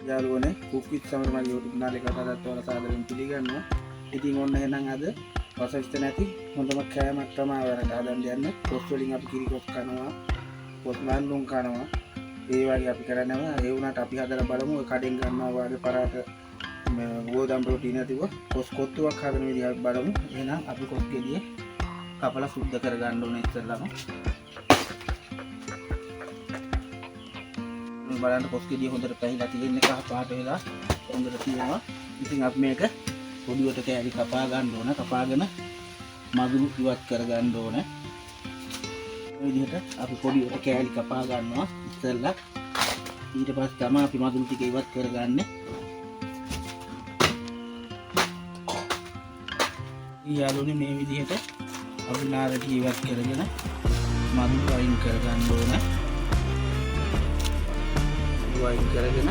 යාළුවනේ කුක්විත් සමර මගේ YouTube channel එකට අදත් ඔයාලා සාදරයෙන් පිළිගන්නවා. ඉතින් ඔන්න එහෙනම් අද රසවිෂ්ඨ නැති හොඳම කෑමක් තමයි ඔයාලට හදන්න යන්නේ. පොස් වලින් අපි කිරි කොස් කනවා, පොස් ලන්ඩුම් කනවා. ඒ වගේ අපි කරනවා. ඒ වුණාට අපි හදලා බලමු. ඔය කඩෙන් ගන්නවා වගේ පරාට ගෝදම් ප්‍රෝටීන් ඇතිව කොස් කොත්තුවක් හදන විදිහ අපි බලමු. එහෙනම් අපි කොස් ගෙඩිය කපලා සුද්ධ කර ගන්න ඕනේ ඉස්සෙල්ලාම. බලන්න කොස් ගෙඩිය හොඳට පැහිලා තියෙන්නේ කහ පාට වෙලා හොඳට තියෙනවා. ඉතින් අපි මේක පොඩියට කෑලි කපා ගන්න ඕන. කපාගෙන මදුරු ඉවත් කර ගන්න ඕන. මේ විදිහට අපි පොඩියට කෑලි කපා ගන්නවා ඉස්සෙල්ලා. ඊට පස්සේ තමයි අපි මදුරු ටික ඉවත් කරගන්නේ. යාළුවනේ මේ විදිහට අපි නාර ටික ඉවත් කරගෙන මදුරු අයින් කර ගන්න ඕන. වයින් කරගෙන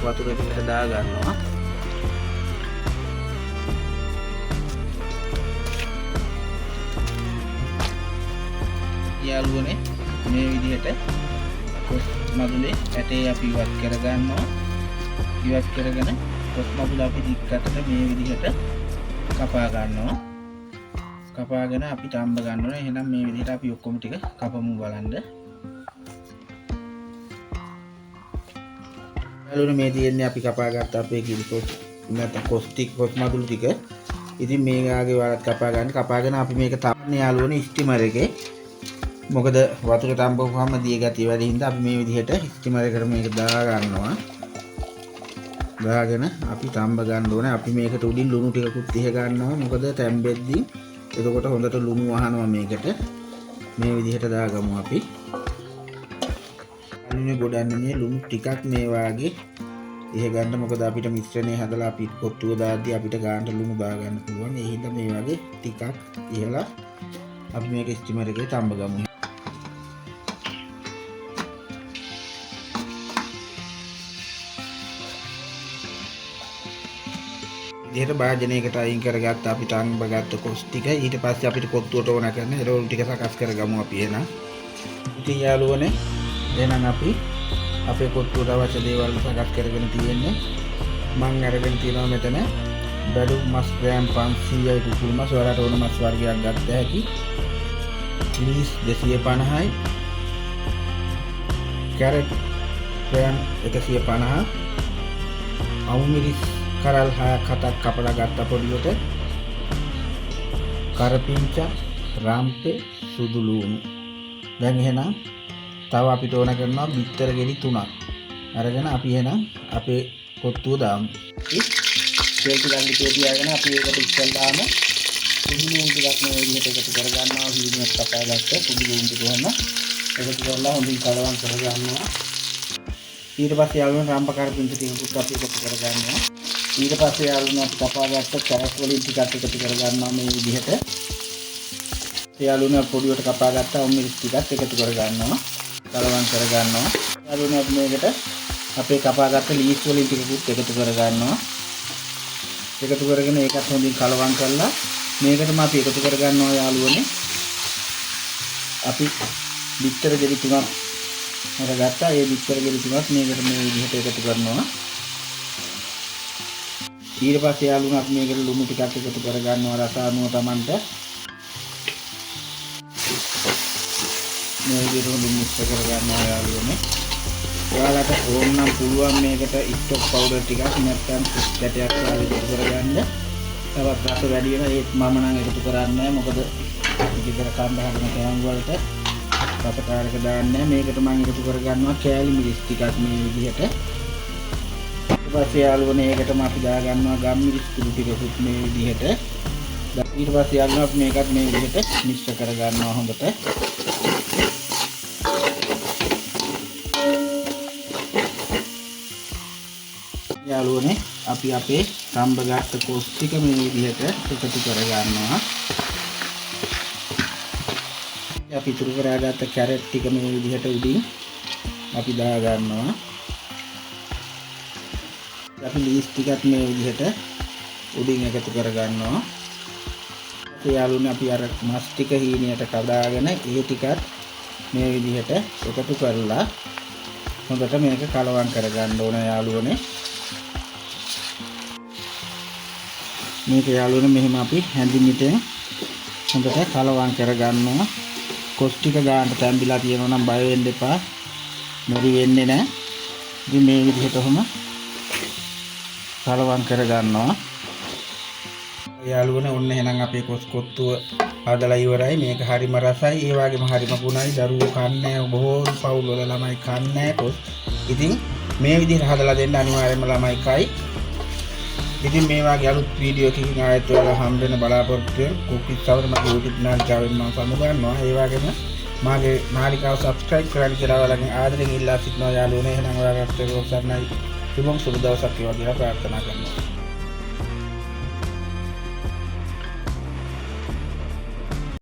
වතුර ටික දා ගන්නවා. යාළුවනේ මේ විදිහට කොස් මදුලේ ඇටේ අපි ඉවත් කර ගන්නවා. ඉවත් කරගෙන කොස් මදුල අපි දික්කට මේ විදිහට කපා ගන්නවා. කපාගෙන අපි තම්බ ගන්නවා. එහෙනම් මේ විදිහට අපි ඔක්කොම ටික කපමු බලන්න. යාළුවනේ මේ තියෙන්නේ අපි කපාගත්ත අපේ කිරි කොස් නැත්නම් කොස් ටික කොස් මදුළු ටික. ඉතින් මේගාගේ වලත් කපා ගන්න. කපාගෙන අපි මේක තවන්නේ යාළුවනේ ස්ටිමර් එකේ. මොකද වතුර තම්බුවාම දිය ගතිය වැඩි හින්දා අපි මේ විදිහට ස්ටිමර් එකට මේක දා ගන්නවා. දාගෙන අපි තම්බ ගන්න ඕනේ. අපි මේකට උඩින් ලුණු ටිකකුත් තිය ගන්නවා. මොකද තැම්බෙද්දී එතකොට හොඳට ලුණු වහනවා මේකට. මේ විදිහට දාගමු අපි. අනිනේ ගොඩන්නේ මේ ලුණු ටිකක් මේ වාගේ ඉහ ගන්න. මොකද අපිට මිශ්‍රණය හදලා අපි කොට්ටුව දාද්දී අපිට ගානට ලුණු දා ගන්න පුළුවන්. ඒ හින්දා මේ වගේ ටිකක් ඉහලා අපි මේක ස්ටිමර් එකේ තම්බ ගමු. විදිහට භාජනයකට අයින් කරගත්ත අපි තම්බගත්ත කොස් ටික ඊට පස්සේ අපිට කොත්තුවට ඕන කරන එරෝල් ටික සකස් කරගමු අපි එහෙනම්. ඉතින් යාළුවනේ එහෙනම් අපි අපේ කොත්තුවට අවශ්‍ය දේවල් සකස් කරගෙන තියෙන්නේ. මම අරගෙන තියෙනවා මෙතන බඩු මස් ග්‍රෑම් 500යි කුකුල් මස්. ඔයාලට ඕන මස් වර්ගයක් ගන්න හැකි. ලීස් 250යි. Carrot gram 150. අවුමිරිස් කරල් 6ක් 7ක් කපලා ගත්ත පොඩියට. කරපිංචා, රාම්පේ, සුදු ලුණු. දැන් එහෙනම් තව අපිට ඕන කරනවා බිත්තර ගෙඩි 3ක්. අරගෙන අපි එහෙනම් අපේ කොත්තුව දාමු. තෙල් ටිකක් තියාගෙන අපි ඒකට ඉස්සල්ලාම සුදු ලුණු ටිකක් මේ විදිහට එකතු කර ගන්නවා. හීනයක් කපාගත්ත සුදු ලුණු ටික වන්න එකතු කරලා හොඳින් කලවම් කර ගන්නවා. ඊට පස්සේ යාළුවනේ රාම්ප කරපිංචා ටිකකුත් අපි එකතු කර ගන්නවා. ඊට පස්සේ යාළුවනේ අපි කපාගත්ත කැරට් වලින් ටිකක් එකතු කර ගන්නවා මේ විදිහට. යාළුවනේ පොඩියට කපාගත්ත අවුමිරිස් ටිකක් එකතු කර ගන්නවා. කලවම් කර ගන්නවා. යාළුවනේ අපි මේකට අපේ කපාගත්ත ලීස් වලින් ටිකකුත් එකතු කර ගන්නවා. එකතු කරගෙන ඒකත් හොඳින් කලවම් කරලා මේකටම අපි එකතු කර ගන්නවා යාළුවනේ. අපි බිත්තර ගෙඩි 3ක් අරගත්තා. ඒ බිත්තර ගෙඩි 3ක් මේකට මේ විදිහට එකතු කරනවා. ඊට පස්සේ යාළුවනේ අපි මේකට ලුණු ටිකක් එකතු කර ගන්නවා රස අනුව Tamanට. මේ විදිහට හොඳින් මික්ස් කර ගන්නවා යාළුවනේ. ඔයාලට ඕන නම් පුළුවන් මේකට ස්ටොක් පවුඩර් ටිකක් නැත්නම් කැටයක් එකතු කරගන්න. තවත් රස වැඩි වෙන ඒත් මම නම් එකතු කරන්නේ නැහැ. මොකද විතර කන්න හදන කෑම වලට රසකාරක දාන්නේ. මේකට මම එකතු කරගන්නවා කෑලි මිරිස් ටිකක් මේ විදිහට. ඊට පස්සේ යාළුවනේ ඒකටම අපි දා ගන්නවා ගම් මිරිස් කුඩු ටිකකුත් මේ විදිහට. ඊට පස්සේ යාළුවනේ අපි මේකත් මේ විදිහට මිශ්‍ර කර ගන්නවා හොඳට. යාළුවනේ අපි අපේ තම්බගත්ත කොස් ටික මේ විදිහට එකතු කර ගන්නවා. අපි ඉතුරු කරගත්ත කැරට් ටික මේ විදිහට උඩින් අපි දා ගන්නවා. අපි ලීස් ටිකත් මේ විදිහට උඩින් එකතු කර ගන්නවා. ඒ යාළුවනේ අපි අර මස් ටික හීනියට කඩාගෙන ඒ ටිකත් මේ විදිහට එකතු කරලා හොඳට මේක කලවම් කරගන්න ඕන යාළුවනේ. මේක යාළුවනේ මෙහෙම අපි හැඳින්විතෙන් හොඳට කලවම් කරගන්නවා. කොස් ටික ගන්න තැඹිලා තියෙනවා නම් බය වෙන්න එපා. මෙරි වෙන්නේ නැහැ. ඉතින් මේ විදිහට ඔහම කලවම් කරගන්නවා. යාළුවනේ ඔන්න එහෙනම් අපේ කොස් කොත්තුව හදලා ඉවරයි. මේක හරිම රසයි. ඒ වගේම හරිම ගුණයි. දරුවෝ කන්නේ බොහෝ පවුල් වල ළමයි කන්නේ කොස්. ඉතින් මේ විදිහට හදලා දෙන්න අනිවාර්යයෙන්ම ළමයි කයි. ඉතින් මේ වගේ අලුත් වීඩියෝ එකකින් ආයෙත් ඔයාලා හම්බ වෙන බලාපොරොත්තු වෙන කුකිස් සවර මගේ YouTube නාලිකාවෙන් මම සමුගන්නවා. ඒ වගේම මගේ නාලිකාව subscribe කරන්න කියලා ඔයාලගෙන් ආදරෙන් ඉල්ලා සිටිනවා යාළුවනේ. එහෙනම් ඔයාලට සර්ණයි සුබ දවසක් වේවා කියලා ප්‍රාර්ථනා කරනවා.